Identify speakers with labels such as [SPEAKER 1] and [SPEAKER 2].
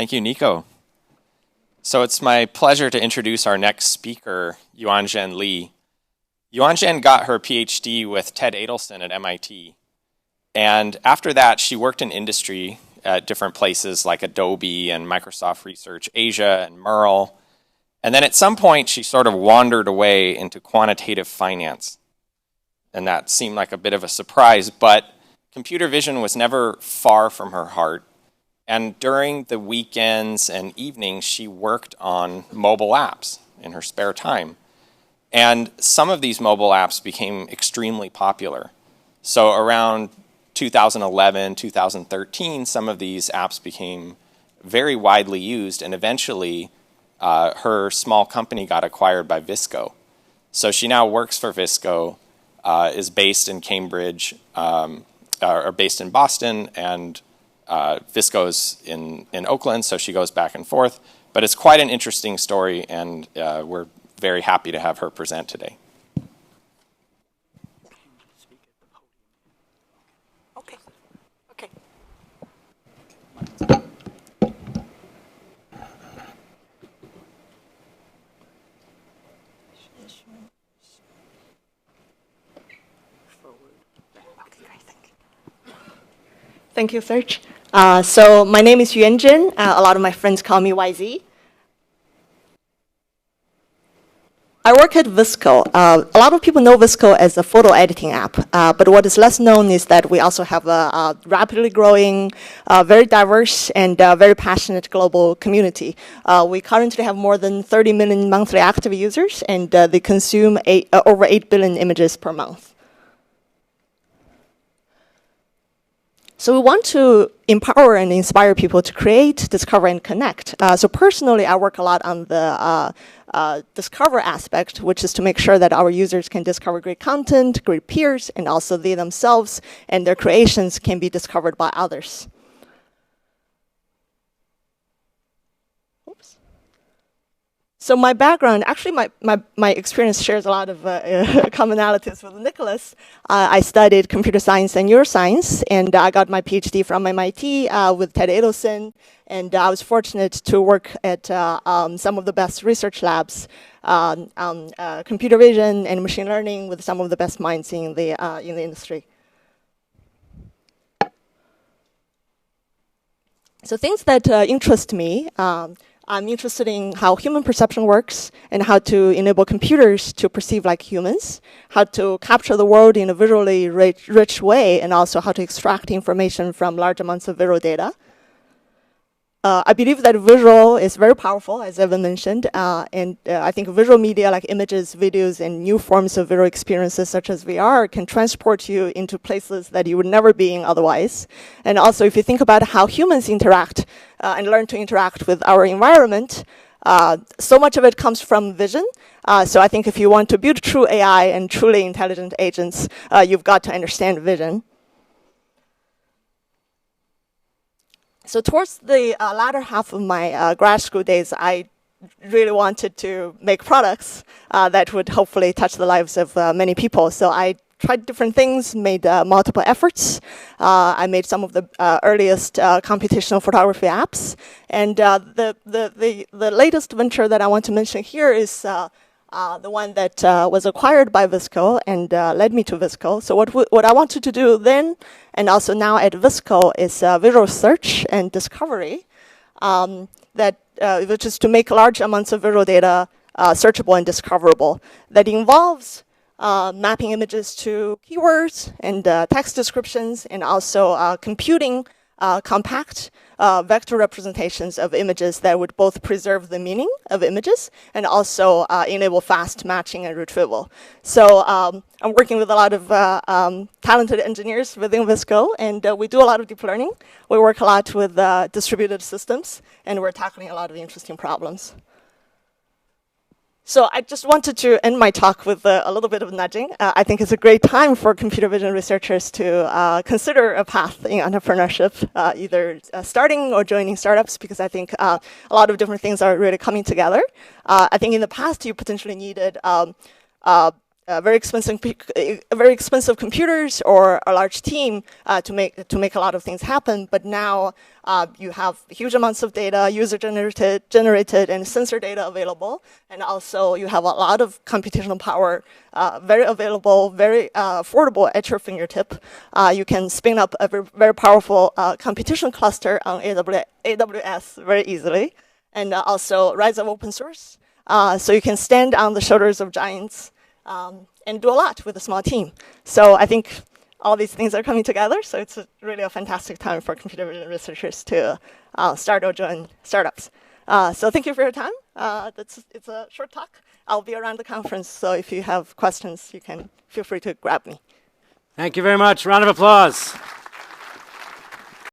[SPEAKER 1] Thank you, Nico. So it's my pleasure to introduce our next speaker, Yuanzhen Li. Yuanzhen got her PhD with Ted Adelson at MIT. And after that, she worked in industry at different places like Adobe and Microsoft Research Asia and Merle. And then at some point, she sort of wandered away into quantitative finance. And that seemed like a bit of a surprise, but computer vision was never far from her heart. And during the weekends and evenings, she worked on mobile apps in her spare time. And some of these mobile apps became extremely popular. So around 2011, 2013, some of these apps became very widely used, and eventually her small company got acquired by Visco. So she now works for Visco, is based in Cambridge, or based in Boston, and Visco's in Oakland, so she goes back and forth. But it's quite an interesting story, and we're very happy to have her present today.
[SPEAKER 2] Okay. Okay. Thank you, Serge. So my name is Yuanzhen. A lot of my friends call me YZ. I work at Visco. A lot of people know Visco as a photo editing app, but what is less known is that we also have a rapidly growing, very diverse, and very passionate global community. We currently have more than 30 million monthly active users, and they consume over 8 billion images per month. So we want to empower and inspire people to create, discover, and connect. So personally, I work a lot on the discover aspect, which is to make sure that our users can discover great content, great peers, and also they themselves and their creations can be discovered by others. Oops. So my background, actually my experience shares a lot of commonalities with Nicholas. I studied computer science and neuroscience, and I got my PhD from MIT with Ted Adelson, and I was fortunate to work at some of the best research labs on computer vision and machine learning with some of the best minds in the industry. So things that interest me, I'm interested in how human perception works and how to enable computers to perceive like humans, how to capture the world in a visually rich way, and also how to extract information from large amounts of visual data. I believe that visual is very powerful, as Evan mentioned, and I think visual media like images, videos, and new forms of visual experiences such as VR can transport you into places that you would never be in otherwise. And also, if you think about how humans interact and learn to interact with our environment, so much of it comes from vision. So I think if you want to build true AI and truly intelligent agents, you've got to understand vision. So towards the latter half of my grad school days, I really wanted to make products that would hopefully touch the lives of many people. So I tried different things, made multiple efforts. I made some of the earliest computational photography apps. And the latest venture that I want to mention here is the one that was acquired by Visco and led me to Visco. So what I wanted to do then, and also now at Visco, is visual search and discovery, which is to make large amounts of visual data searchable and discoverable. That involves mapping images to keywords and text descriptions, and also computing compact vector representations of images that would both preserve the meaning of images and also enable fast matching and retrieval. So I'm working with a lot of talented engineers within Visco, and we do a lot of deep learning. We work a lot with distributed systems, and we're tackling a lot of interesting problems. So I just wanted to end my talk with a little bit of nudging. I think it's a great time for computer vision researchers to consider a path in entrepreneurship, either starting or joining startups, because I think a lot of different things are really coming together. I think in the past, you potentially needed very expensive computers or a large team to make a lot of things happen. But now you have huge amounts of data, user generated and sensor data available, and also you have a lot of computational power, very available, very affordable at your fingertip. You can spin up a very powerful computation cluster on AWS very easily, and also rise of open source. So you can stand on the shoulders of giants. And do a lot with a small team. So I think all these things are coming together. So it's really a fantastic time for computer vision researchers to start or join startups. So thank you for your time. It's a short talk. I'll be around the conference. So if you have questions, you can feel free to grab me.
[SPEAKER 3] Thank you very much. Round of applause.